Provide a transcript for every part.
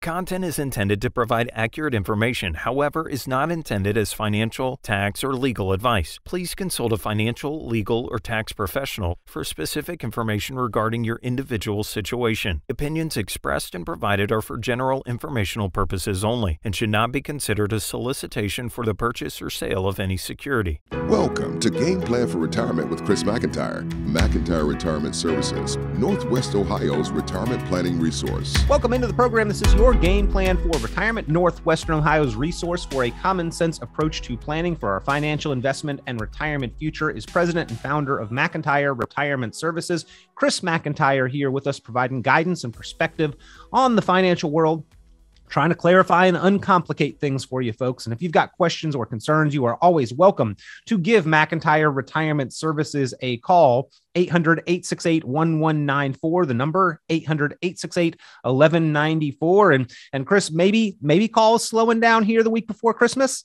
Content is intended to provide accurate information, however, is not intended as financial, tax, or legal advice. Please consult a financial, legal, or tax professional for specific information regarding your individual situation. Opinions expressed and provided are for general informational purposes only and should not be considered a solicitation for the purchase or sale of any security. Welcome to Game Plan for Retirement with Chris Mcintire. Mcintire Retirement Services, Northwest Ohio's retirement planning resource. Welcome into the program. This is your Game Plan for Retirement, Northwestern Ohio's resource for a common sense approach to planning for our financial investment and retirement future. Is president and founder of Mcintire Retirement Services. Chris Mcintire here with us, providing guidance and perspective on the financial world, trying to clarify and uncomplicate things for you folks. And if you've got questions or concerns, you are always welcome to give Mcintire Retirement Services a call. 800-868-1194, the number 800-868-1194. And Chris, maybe calls slowing down here the week before Christmas.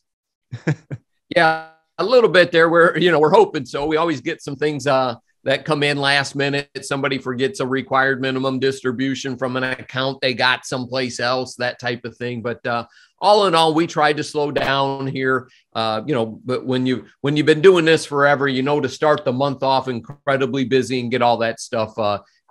Yeah, a little bit there. We're hoping so. We always get some things that come in last minute. Somebody forgets a required minimum distribution from an account they got someplace else, that type of thing. But all in all, we tried to slow down here. But when you've been doing this forever, to start the month off incredibly busy and get all that stuff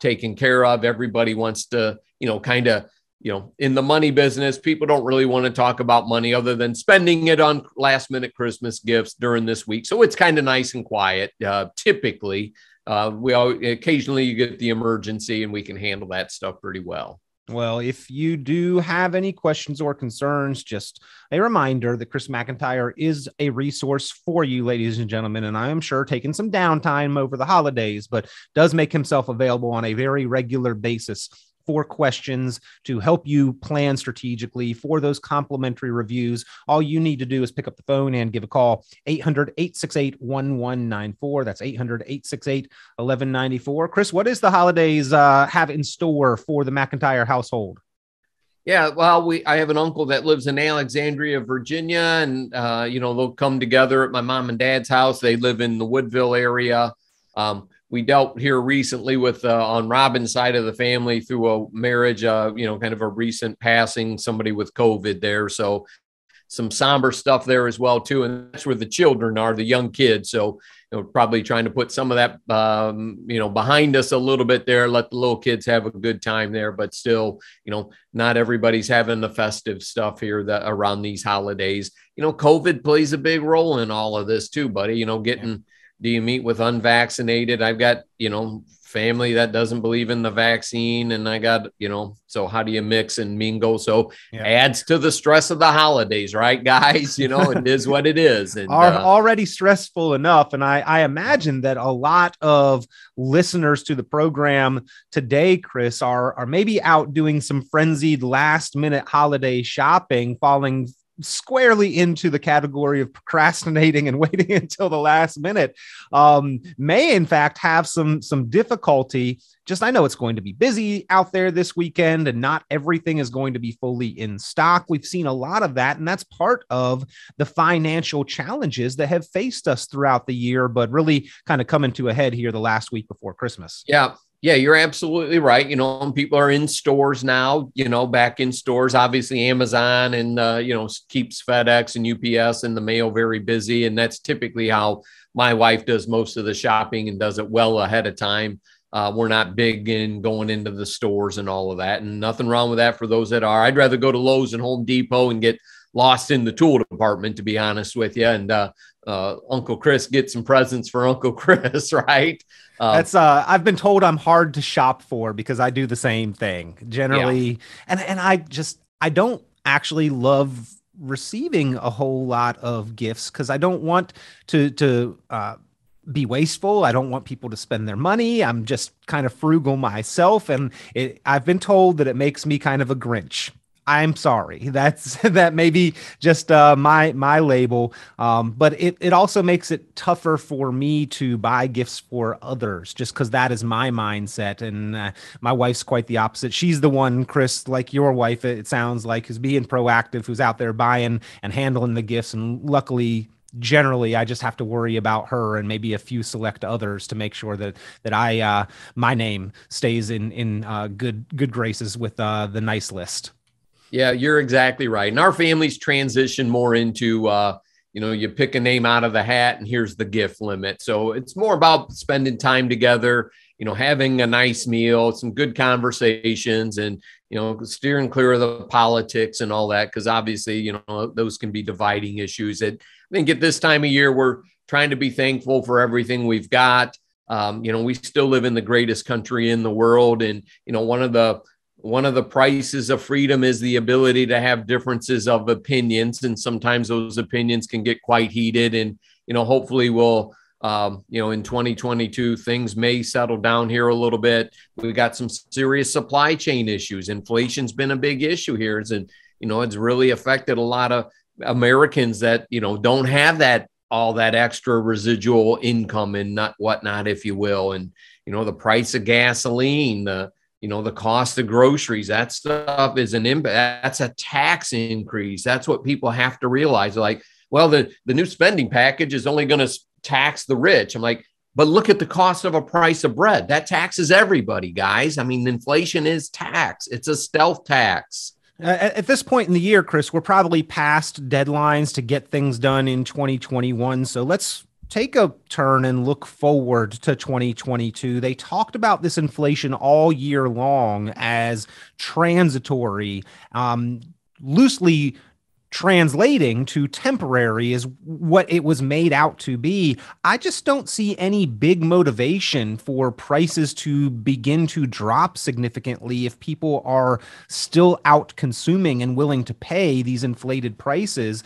taken care of. Everybody wants to, in the money business, people don't really want to talk about money other than spending it on last minute Christmas gifts during this week. So it's kind of nice and quiet. Typically, occasionally you get the emergency and we can handle that stuff pretty well. Well, if you do have any questions or concerns, just a reminder that Chris Mcintire is a resource for you, ladies and gentlemen. And I am sure taking some downtime over the holidays, but does make himself available on a very regular basis for questions to help you plan strategically for those complimentary reviews. All you need to do is pick up the phone and give a call, 800-868-1194. That's 800-868-1194. Chris, what does the holidays have in store for the Mcintire household? Yeah, well, I have an uncle that lives in Alexandria, Virginia, and, they'll come together at my mom and dad's house. They live in the Woodville area. We dealt here recently with on Robin's side of the family through a marriage, kind of a recent passing, somebody with COVID there. So some somber stuff there as well, too. And that's where the children are, the young kids. So probably trying to put some of that, behind us a little bit there, let the little kids have a good time there. But still, not everybody's having the festive stuff here around these holidays. COVID plays a big role in all of this, too, buddy. Do you meet with unvaccinated? I've got, family that doesn't believe in the vaccine. And I got, so how do you mix and mingle? So adds to the stress of the holidays, right, guys? It is what it is. And are already stressful enough. And I imagine that a lot of listeners to the program today, Chris, are maybe out doing some frenzied last minute holiday shopping, falling squarely into the category of procrastinating and waiting until the last minute, may in fact have some difficulty. I know it's going to be busy out there this weekend and not everything is going to be fully in stock. We've seen a lot of that, and that's part of the financial challenges that have faced us throughout the year, but really kind of coming to a head here the last week before Christmas. Yeah, you're absolutely right. People are in stores now, back in stores, obviously Amazon and, keeps FedEx and UPS and the mail very busy. And that's typically how my wife does most of the shopping and does it well ahead of time. We're not big in going into the stores and all of that, and nothing wrong with that for those that are. I'd rather go to Lowe's and Home Depot and get lost in the tool department, to be honest with you. And Uncle Chris, get some presents for Uncle Chris, right? That's I've been told I'm hard to shop for because I do the same thing generally. Yeah. And I don't actually love receiving a whole lot of gifts because I don't want to be wasteful. I don't want people to spend their money. I'm just kind of frugal myself. And I've been told that it makes me kind of a Grinch. I'm sorry. That may be just my label. But it also makes it tougher for me to buy gifts for others just because that is my mindset. And my wife's quite the opposite. She's the one, Chris, like your wife, it sounds like, who's being proactive, who's out there buying and handling the gifts. And luckily, generally, I just have to worry about her and maybe a few select others to make sure that my name stays in good graces with the nice list. Yeah, you're exactly right. And our family's transitioned more into, you pick a name out of the hat and here's the gift limit. So it's more about spending time together, having a nice meal, some good conversations, and, steering clear of the politics and all that. Because obviously, those can be dividing issues. I think at this time of year, we're trying to be thankful for everything we've got. We still live in the greatest country in the world. And, one of the prices of freedom is the ability to have differences of opinions. And sometimes those opinions can get quite heated. And, hopefully we'll, in 2022, things may settle down here a little bit. We got some serious supply chain issues. Inflation's been a big issue here. And, it's really affected a lot of Americans that, don't have all that extra residual income and whatnot, if you will. And, the price of gasoline, the cost of groceries, that stuff is an impact. That's a tax increase. That's what people have to realize. Like, well, the new spending package is only going to tax the rich. I'm like, but look at the cost of a price of bread. That taxes everybody, guys. I mean, inflation is tax. It's a stealth tax. At this point in the year, Chris, we're probably past deadlines to get things done in 2021. So let's take a turn and look forward to 2022. They talked about this inflation all year long as transitory, loosely translating to temporary is what it was made out to be. I just don't see any big motivation for prices to begin to drop significantly if people are still out consuming and willing to pay these inflated prices.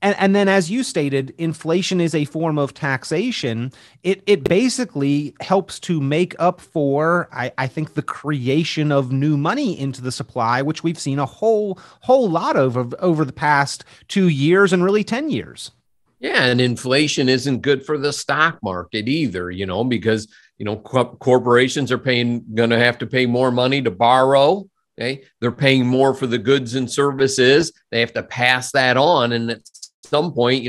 And then, as you stated, inflation is a form of taxation. It basically helps to make up for, I think, the creation of new money into the supply, which we've seen a whole lot of over the past 2 years and really 10 years. Yeah, and inflation isn't good for the stock market either, because, corporations are going to have to pay more money to borrow. Okay, they're paying more for the goods and services. They have to pass that on, and at some point,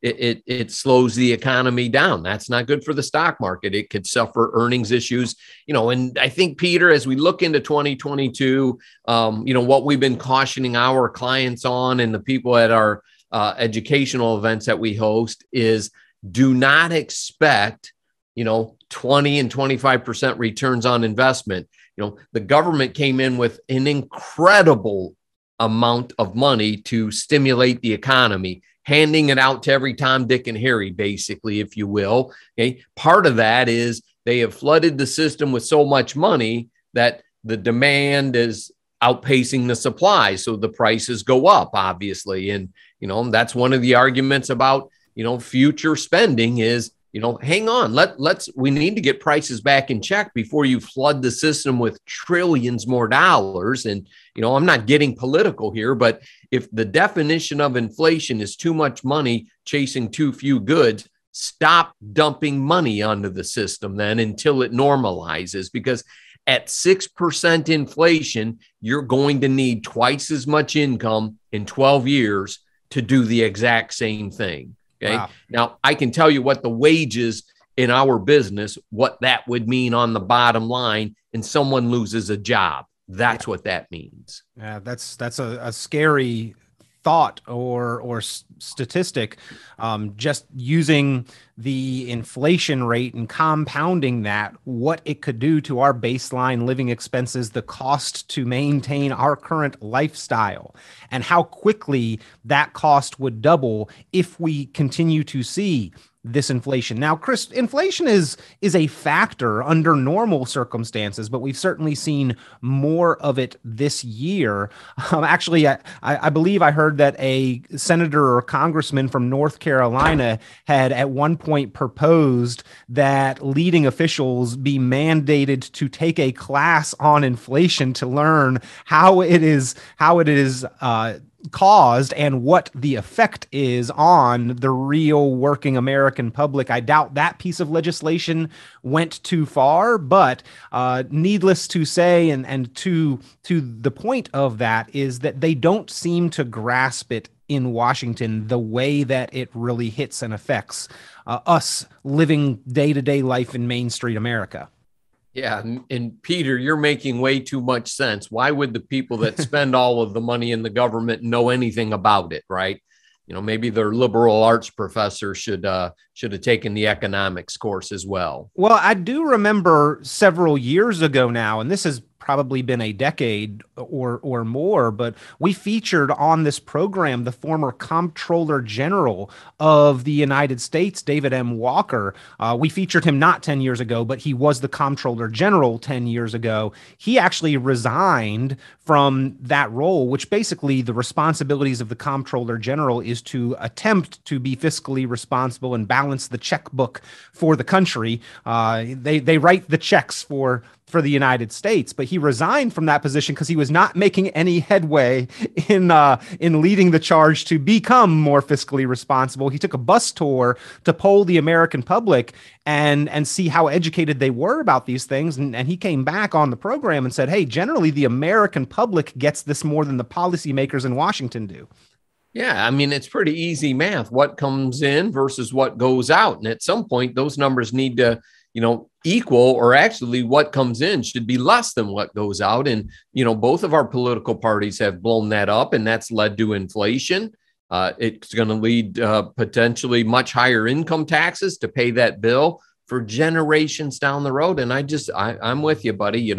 it slows the economy down. That's not good for the stock market. It could suffer earnings issues, and I think, Peter, as we look into 2022, what we've been cautioning our clients on and the people at our educational events that we host is do not expect, 20 and 25% returns on investment. The government came in with an incredible amount of money to stimulate the economy, handing it out to every Tom, Dick, and Harry, basically, if you will. Okay. Part of that is they have flooded the system with so much money that the demand is outpacing the supply. So the prices go up, obviously. And, that's one of the arguments about, future spending is, hang on, we need to get prices back in check before you flood the system with trillions more dollars. And, I'm not getting political here, but if the definition of inflation is too much money chasing too few goods, stop dumping money onto the system then until it normalizes, because at 6% inflation, you're going to need twice as much income in 12 years to do the exact same thing. Okay. Wow. Now, I can tell you what the wages in our business, what that would mean on the bottom line, and someone loses a job. That's what that means. Yeah, that's a scary thought or statistic. Just using the inflation rate and compounding that, what it could do to our baseline living expenses, the cost to maintain our current lifestyle, and how quickly that cost would double if we continue to see this inflation. Now, Chris, inflation is a factor under normal circumstances, but we've certainly seen more of it this year. Actually, I believe I heard that a senator or congressman from North Carolina had at one point proposed that leading officials be mandated to take a class on inflation to learn how it is caused and what the effect is on the real working American public. I doubt that piece of legislation went too far, but needless to say, and to the point of that is that they don't seem to grasp it in Washington the way that it really hits and affects us living day-to-day life in Main Street America. Yeah. And Peter, you're making way too much sense. Why would the people that spend all of the money in the government know anything about it? Right. Maybe their liberal arts professor should have taken the economics course as well. Well, I do remember several years ago now, and this has probably been a decade or more, but we featured on this program the former Comptroller General of the United States, David M. Walker. We featured him not 10 years ago, but he was the Comptroller General 10 years ago. He actually resigned from that role, which basically the responsibilities of the Comptroller General is to attempt to be fiscally responsible and balance the checkbook for the country. They write the checks for the United States, but he resigned from that position because he was not making any headway in leading the charge to become more fiscally responsible. He took a bus tour to poll the American public and see how educated they were about these things. And he came back on the program and said, hey, generally the American public gets this more than the policymakers in Washington do. Yeah, I mean, it's pretty easy math. What comes in versus what goes out. And at some point, those numbers need to, equal, or actually what comes in should be less than what goes out. And, both of our political parties have blown that up, and that's led to inflation. It's going to lead potentially much higher income taxes to pay that bill for generations down the road. And I'm with you, buddy.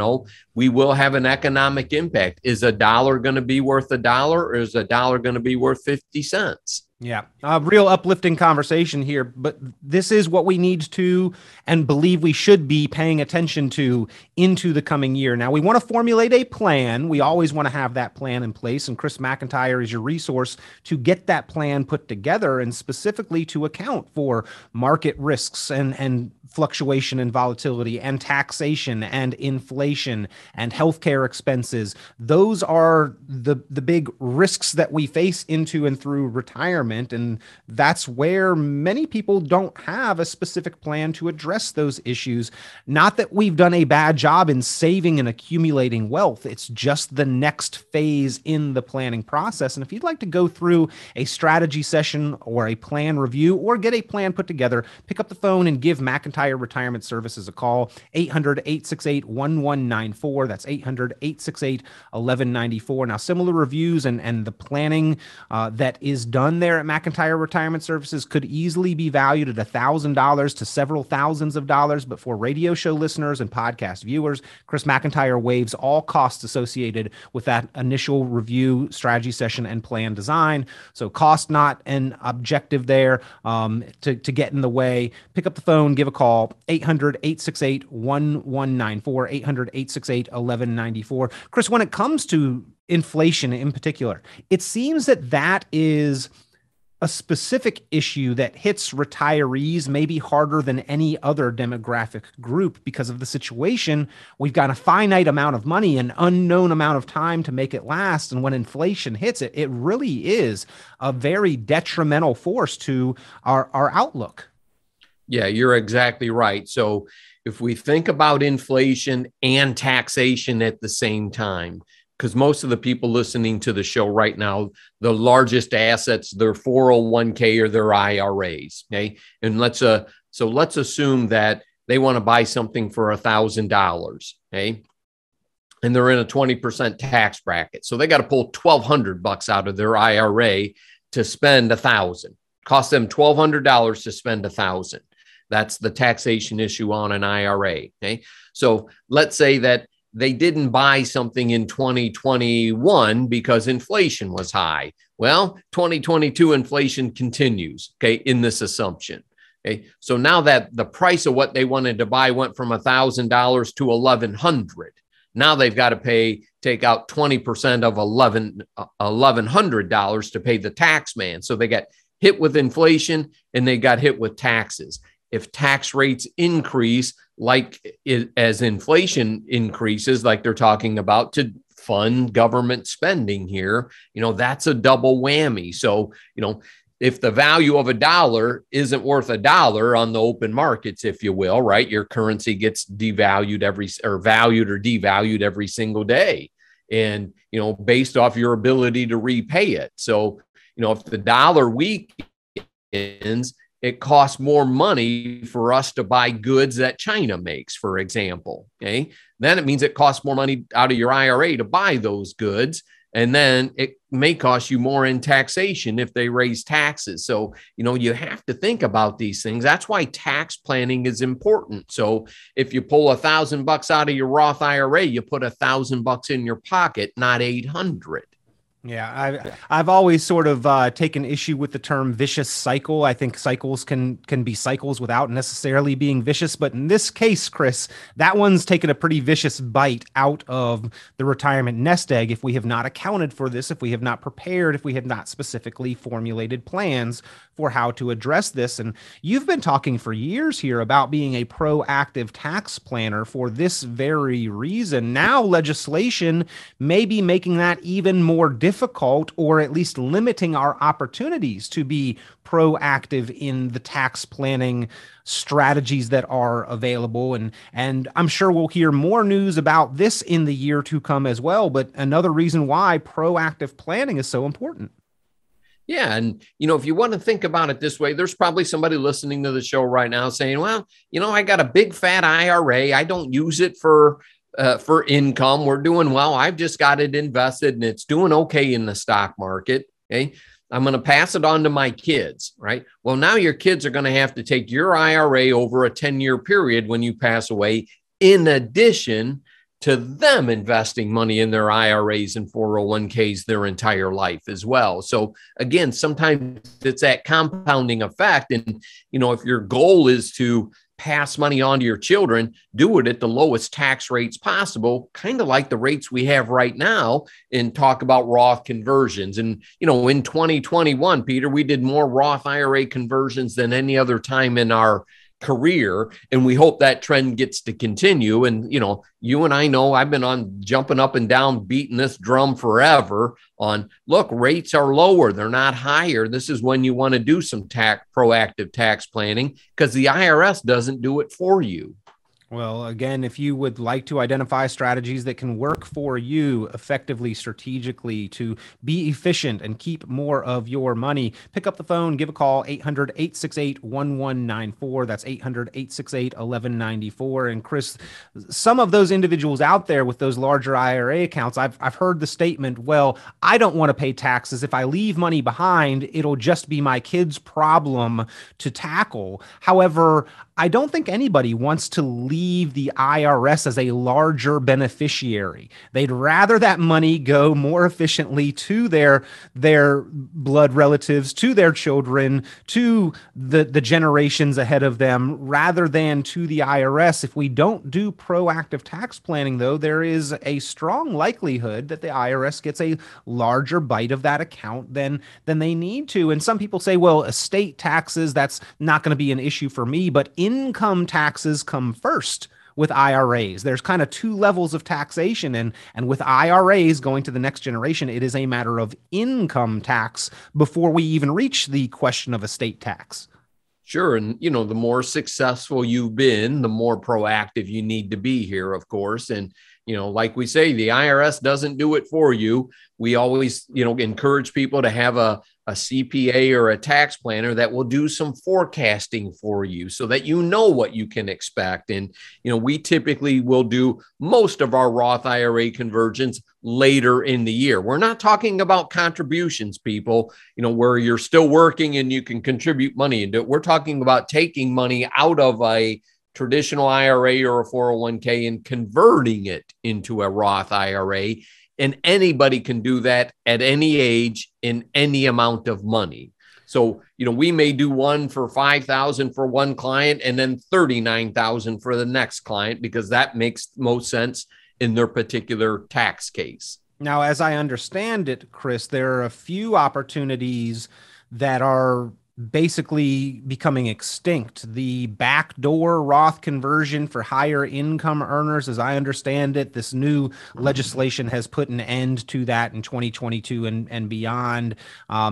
We will have an economic impact. Is a dollar going to be worth $1, or is a dollar going to be worth 50 cents? Yeah, a real uplifting conversation here, but this is what we need to and believe we should be paying attention to into the coming year. Now, we want to formulate a plan. We always want to have that plan in place, and Chris Mcintire is your resource to get that plan put together and specifically to account for market risks and fluctuation and volatility and taxation and inflation and healthcare expenses. Those are the big risks that we face into and through retirement. And that's where many people don't have a specific plan to address those issues. Not that we've done a bad job in saving and accumulating wealth. It's just the next phase in the planning process. And if you'd like to go through a strategy session or a plan review or get a plan put together, pick up the phone and give Mcintire Retirement Services a call, 800-868-1194. That's 800-868-1194. Now, similar reviews and the planning that is done there at Mcintire Retirement Services could easily be valued at $1,000 to several thousands of dollars. But for radio show listeners and podcast viewers, Chris Mcintire waives all costs associated with that initial review, strategy session, and plan design. So cost not an objective there to get in the way. Pick up the phone, give a call, 800-868-1194, 800-868-1194. Chris, when it comes to inflation in particular, it seems that is a specific issue that hits retirees maybe harder than any other demographic group because of the situation. We've got a finite amount of money, an unknown amount of time to make it last. And when inflation hits it, it really is a very detrimental force to our outlook. Yeah, you're exactly right. So if we think about inflation and taxation at the same time, because most of the people listening to the show right now, the largest assets, their 401k or their IRAs. Okay. And let's assume that they want to buy something for $1,000. Okay. And they're in a 20% tax bracket. So they got to pull $1,200 out of their IRA to spend $1,000. Cost them $1,200 to spend $1,000. That's the taxation issue on an IRA. Okay. So let's say that they didn't buy something in 2021 because inflation was high. Well, 2022 inflation continues, okay, in this assumption. Okay, so now that the price of what they wanted to buy went from $1,000 to $1,100, now they've got to take out 20% of $1,100 to pay the tax man. So they got hit with inflation and they got hit with taxes. If tax rates increase, as inflation increases, like they're talking about to fund government spending here, that's a double whammy. So, if the value of $1 isn't worth $1 on the open markets, if you will, right, your currency gets devalued valued or devalued every single day. And, based off your ability to repay it. So, if the dollar weakens, it costs more money for us to buy goods that China makes, for example. Okay. Then it means it costs more money out of your IRA to buy those goods. And then it may cost you more in taxation if they raise taxes. So, you have to think about these things. That's why tax planning is important. So if you pull $1,000 out of your Roth IRA, you put $1,000 in your pocket, not 800. Yeah, I've always sort of taken issue with the term vicious cycle. I think cycles can be cycles without necessarily being vicious. But in this case, Chris, that one's taken a pretty vicious bite out of the retirement nest egg if we have not accounted for this, if we have not prepared, if we have not specifically formulated plans for how to address this. And you've been talking for years here about being a proactive tax planner for this very reason. Now legislation may be making that even more difficult, or at least limiting our opportunities to be proactive in the tax planning strategies that are available. And I'm sure we'll hear more news about this in the year to come as well. But another reason why proactive planning is so important. Yeah. And, if you want to think about it this way, there's probably somebody listening to the show right now saying, well, I got a big fat IRA. I don't use it for income. We're doing well. I've just got it invested and it's doing okay in the stock market. Okay. I'm going to pass it on to my kids, right? Well, now your kids are going to have to take your IRA over a 10-year period when you pass away, in addition to them investing money in their IRAs and 401ks their entire life as well. So again, sometimes it's that compounding effect. And, if your goal is to pass money on to your children, do it at the lowest tax rates possible, kind of like the rates we have right now, and talk about Roth conversions. And, in 2021, Peter, we did more Roth IRA conversions than any other time in our career. And we hope that trend gets to continue. And, you and I know I've been on jumping up and down, beating this drum forever on, look, rates are lower. They're not higher. This is when you want to do some proactive tax planning, because the IRS doesn't do it for you. Well, again, if you would like to identify strategies that can work for you effectively, strategically, to be efficient and keep more of your money, pick up the phone, give a call, 800-868-1194. That's 800-868-1194. And Chris, some of those individuals out there with those larger IRA accounts, I've heard the statement, well, I don't want to pay taxes. If I leave money behind, it'll just be my kids' problem to tackle. However, I don't think anybody wants to leave the IRS as a larger beneficiary. They'd rather that money go more efficiently to their blood relatives, to their children, to the generations ahead of them, rather than to the IRS. If we don't do proactive tax planning, though, there is a strong likelihood that the IRS gets a larger bite of that account than they need to. And some people say, well, estate taxes, that's not going to be an issue for me, but income taxes come first with IRAs. There's kind of two levels of taxation, and with IRAs going to the next generation, it is a matter of income tax before we even reach the question of estate tax. Sure. And, the more successful you've been, the more proactive you need to be here, of course. And, like we say, the IRS doesn't do it for you. We always, encourage people to have a CPA or a tax planner that will do some forecasting for you so that you know what you can expect. And, we typically will do most of our Roth IRA conversions later in the year. We're not talking about contributions, people, where you're still working and you can contribute money into it. We're talking about taking money out of a traditional IRA or a 401k and converting it into a Roth IRA. And anybody can do that at any age in any amount of money. So, we may do one for $5,000 for one client and then $39,000 for the next client, because that makes most sense in their particular tax case. Now, as I understand it, Chris, there are a few opportunities that are basically becoming extinct. The backdoor Roth conversion for higher income earners, as I understand it, this new legislation has put an end to that in 2022 and beyond.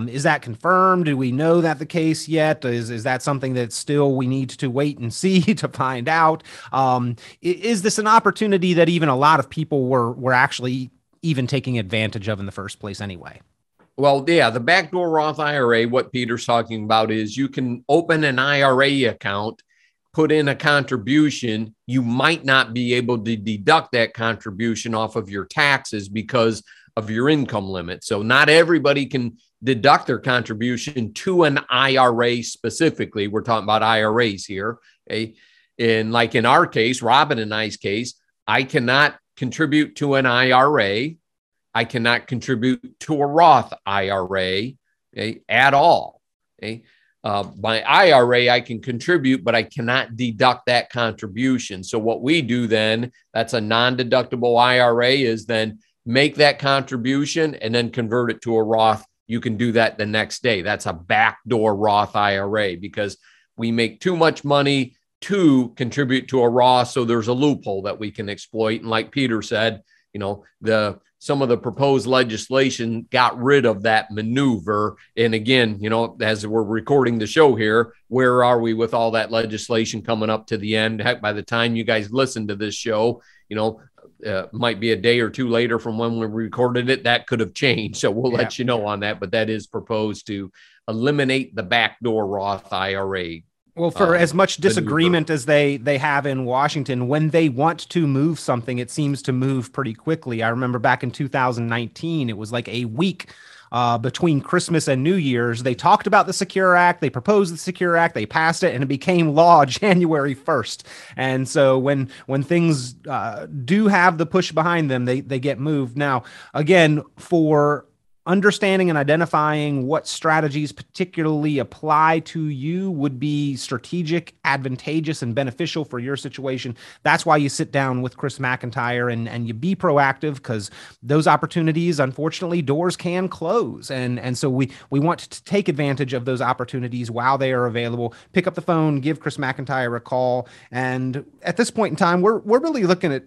Is that confirmed? Do we know that the case yet? Is that something that still we need to wait and see to find out? Is this an opportunity that even a lot of people were actually even taking advantage of in the first place anyway? Well, yeah, the backdoor Roth IRA, what Peter's talking about is you can open an IRA account, put in a contribution. You might not be able to deduct that contribution off of your taxes because of your income limit. So not everybody can deduct their contribution to an IRA specifically. We're talking about IRAs here. Okay? And like in our case, Robin and I's case, I cannot contribute to an IRA. I cannot contribute to a Roth IRA, okay, at all. Okay? My IRA, I can contribute, but I cannot deduct that contribution. So what we do then, that's a non-deductible IRA, is then make that contribution and then convert it to a Roth. You can do that the next day. That's a backdoor Roth IRA because we make too much money to contribute to a Roth. So there's a loophole that we can exploit. And like Peter said, you know, some of the proposed legislation got rid of that maneuver. And again, you know, as we're recording the show here, where are we with all that legislation coming up to the end? Heck, by the time you guys listen to this show, you know, might be a day or two later from when we recorded it, that could have changed. So we'll let you know on that. But that is proposed to eliminate the backdoor Roth IRA. Well, for as much disagreement as they have in Washington, when they want to move something, it seems to move pretty quickly. I remember back in 2019, it was like a week between Christmas and New Year's. They talked about the Secure Act, they proposed the Secure Act, they passed it, and it became law January 1st. And so when things do have the push behind them, they get moved. Now, again, for understanding and identifying what strategies particularly apply to you would be strategic, advantageous, and beneficial for your situation. That's why you sit down with Chris Mcintire and you be proactive, because those opportunities, unfortunately, doors can close. And so we want to take advantage of those opportunities while they are available. Pick up the phone, give Chris Mcintire a call. And at this point in time, we're really looking at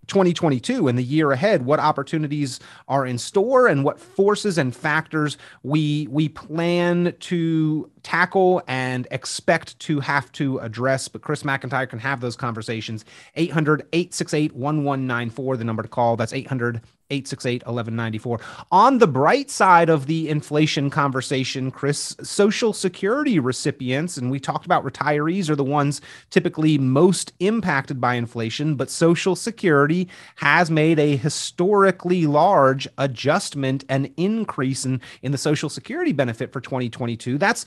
2022 and the year ahead, what opportunities are in store and what forces and factors we plan to tackle and expect to have to address. But Chris Mcintire can have those conversations. 800-868-1194, the number to call. That's 800-868-1194. On the bright side of the inflation conversation, Chris, Social Security recipients, and we talked about retirees, are the ones typically most impacted by inflation, but Social Security has made a historically large adjustment and increase in the Social Security benefit for 2022. That's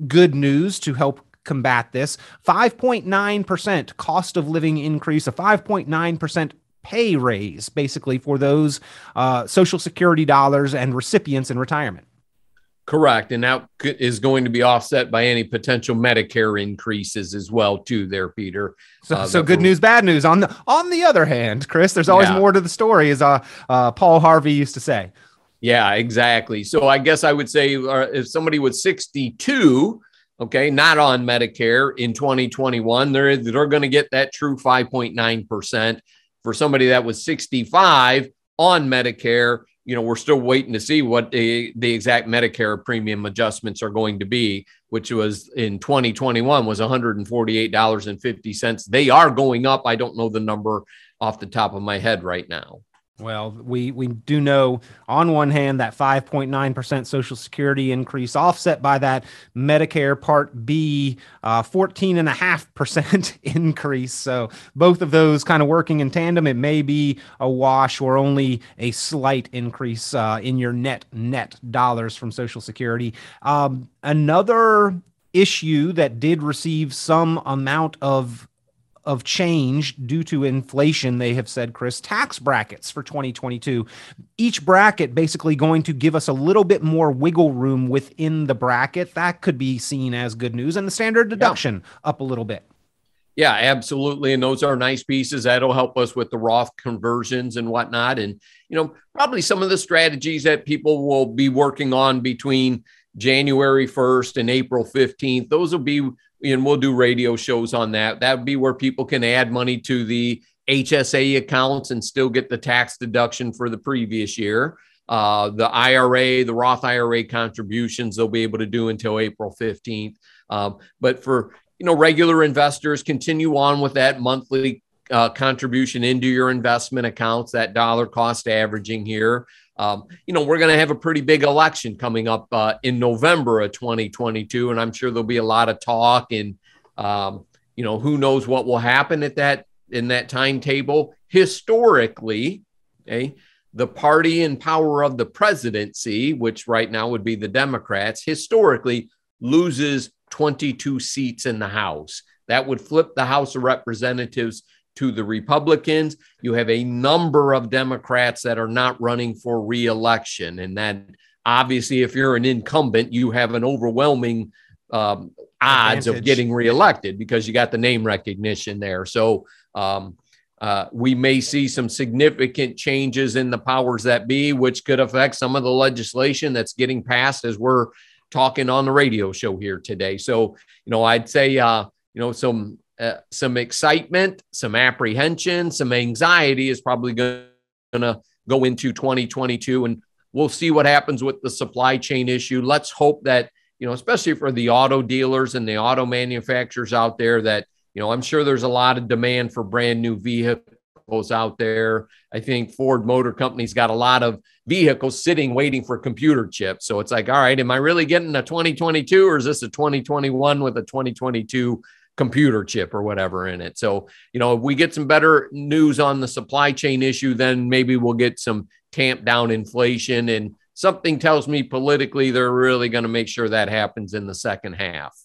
good news to help combat this. 5.9% cost of living increase, a 5.9% pay raise, basically, for those Social Security dollars and recipients in retirement. Correct. And that is going to be offset by any potential Medicare increases as well, too, there, Peter. So good news, bad news. On the other hand, Chris, there's always more to the story, as Paul Harvey used to say. Yeah, exactly. So I guess I would say if somebody was 62, okay, not on Medicare in 2021, they're going to get that true 5.9%. For somebody that was 65 on Medicare, you know, we're still waiting to see what the exact Medicare premium adjustments are going to be, which was in 2021 was $148.50. They are going up. I don't know the number off the top of my head right now. Well, we do know, on one hand, that 5.9% Social Security increase offset by that Medicare Part B 14.5% increase. So both of those kind of working in tandem. It may be a wash or only a slight increase in your net dollars from Social Security. Another issue that did receive some amount of change due to inflation, they have said, Chris, tax brackets for 2022. Each bracket basically going to give us a little bit more wiggle room within the bracket. That could be seen as good news. And the standard deduction up a little bit. Yeah, absolutely. And those are nice pieces. That'll help us with the Roth conversions and whatnot. And, you know, probably some of the strategies that people will be working on between January 1st and April 15th, those will be, and we'll do radio shows on that. That would be where people can add money to the HSA accounts and still get the tax deduction for the previous year. The IRA, the Roth IRA contributions, they'll be able to do until April 15th. But for, you know, regular investors, continue on with that monthly contribution into your investment accounts, that dollar cost averaging here. we're going to have a pretty big election coming up in November of 2022. And I'm sure there'll be a lot of talk and, who knows what will happen in that timetable. Historically, the party in power of the presidency, which right now would be the Democrats, historically loses 22 seats in the House. That would flip the House of Representatives to the Republicans. You have a number of Democrats that are not running for re-election. And that obviously, if you're an incumbent, you have an overwhelming odds of getting reelected because you got the name recognition there. So we may see some significant changes in the powers that be, which could affect some of the legislation that's getting passed as we're talking on the radio show here today. So, I'd say, some excitement, some apprehension, some anxiety is probably going to go into 2022, and we'll see what happens with the supply chain issue. Let's hope that, especially for the auto dealers and the auto manufacturers out there, that, I'm sure there's a lot of demand for brand new vehicles out there. I think Ford Motor Company's got a lot of vehicles sitting waiting for computer chips. So it's like, all right, am I really getting a 2022 or is this a 2021 with a 2022 computer chip or whatever in it? So, if we get some better news on the supply chain issue, then maybe we'll get some tamp down inflation. And something tells me politically, they're really going to make sure that happens in the second half.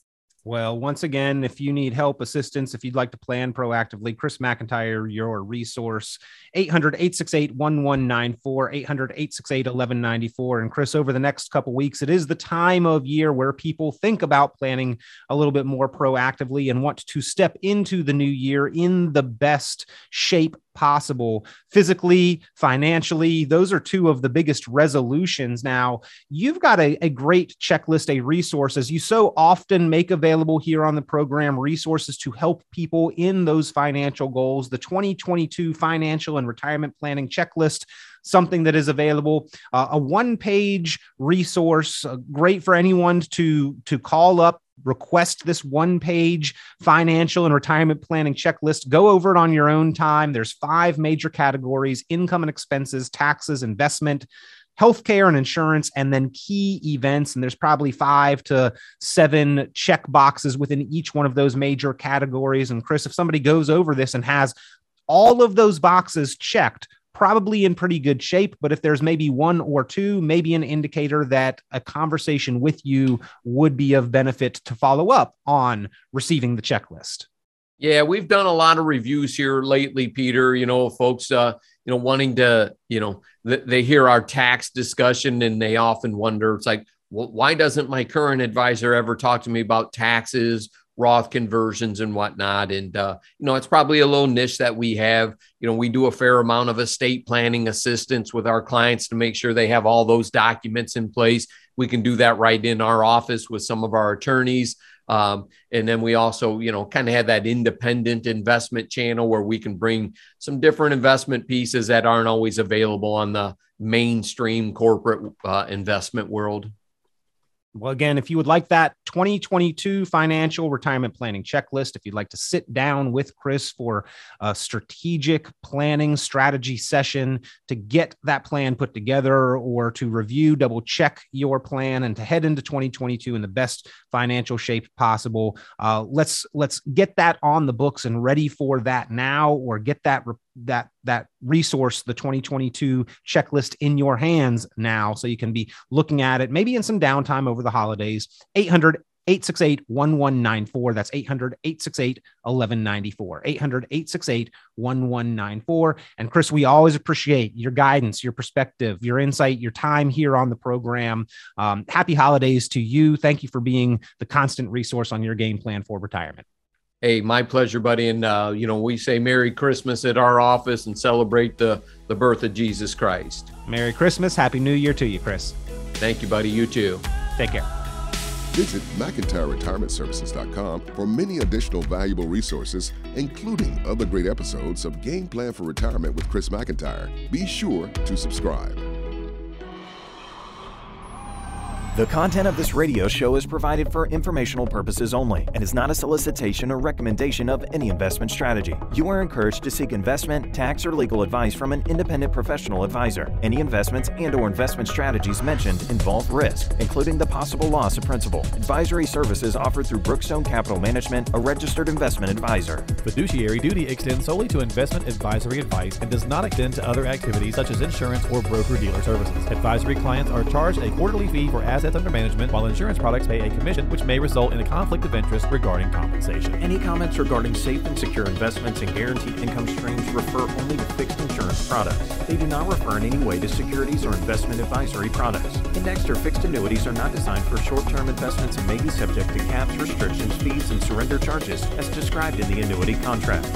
Well, once again, if you need help, assistance, if you'd like to plan proactively, Chris Mcintire, your resource, 800-868-1194, 800-868-1194. And Chris, over the next couple of weeks, it is the time of year where people think about planning a little bit more proactively and want to step into the new year in the best shape possible, physically, financially. Those are two of the biggest resolutions. Now, you've got a great checklist, a resource, as you so often make available here on the program, resources to help people in those financial goals. The 2022 Financial and Retirement Planning Checklist, something that is available, a one-page resource, great for anyone to call up, request this one-page financial and retirement planning checklist. Go over it on your own time. There's 5 major categories: income and expenses, taxes, investment, healthcare and insurance, and then key events. And there's probably 5 to 7 check boxes within each one of those major categories. And Chris, if somebody goes over this and has all of those boxes checked, probably in pretty good shape. But if there's maybe 1 or 2, maybe an indicator that a conversation with you would be of benefit to follow up on receiving the checklist. Yeah, we've done a lot of reviews here lately, Peter, folks, wanting to, they hear our tax discussion and they often wonder, it's like, well, why doesn't my current advisor ever talk to me about taxes, Roth conversions and whatnot? And, it's probably a little niche that we have. We do a fair amount of estate planning assistance with our clients to make sure they have all those documents in place. We can do that right in our office with some of our attorneys. And then we also, kind of have that independent investment channel where we can bring some different investment pieces that aren't always available on the mainstream corporate investment world. Well, again, if you would like that 2022 financial retirement planning checklist, if you'd like to sit down with Chris for a strategic planning strategy session to get that plan put together or to review, double check your plan and to head into 2022 in the best financial shape possible, let's get that on the books and ready for that now, or get that resource, the 2022 checklist, in your hands now so you can be looking at it maybe in some downtime over the holidays. 800-868-1194. That's 800-868-1194. 800-868-1194. And Chris, we always appreciate your guidance, your perspective, your insight, your time here on the program. Happy holidays to you. Thank you for being the constant resource on your game plan for retirement. Hey, my pleasure, buddy. And, we say Merry Christmas at our office and celebrate the birth of Jesus Christ. Merry Christmas. Happy New Year to you, Chris. Thank you, buddy. You too. Take care. Visit McIntireRetirementServices.com for many additional valuable resources, including other great episodes of Game Plan for Retirement with Chris Mcintire. Be sure to subscribe. The content of this radio show is provided for informational purposes only and is not a solicitation or recommendation of any investment strategy. You are encouraged to seek investment, tax, or legal advice from an independent professional advisor. Any investments and/or investment strategies mentioned involve risk, including the possible loss of principal. Advisory services offered through Brookstone Capital Management, a registered investment advisor. Fiduciary duty extends solely to investment advisory advice and does not extend to other activities such as insurance or broker-dealer services. Advisory clients are charged a quarterly fee for assets under management, while insurance products pay a commission, which may result in a conflict of interest regarding compensation. Any comments regarding safe and secure investments and guaranteed income streams refer only to fixed insurance products. They do not refer in any way to securities or investment advisory products. Indexed or fixed annuities are not designed for short-term investments and may be subject to caps, restrictions, fees, and surrender charges as described in the annuity contract.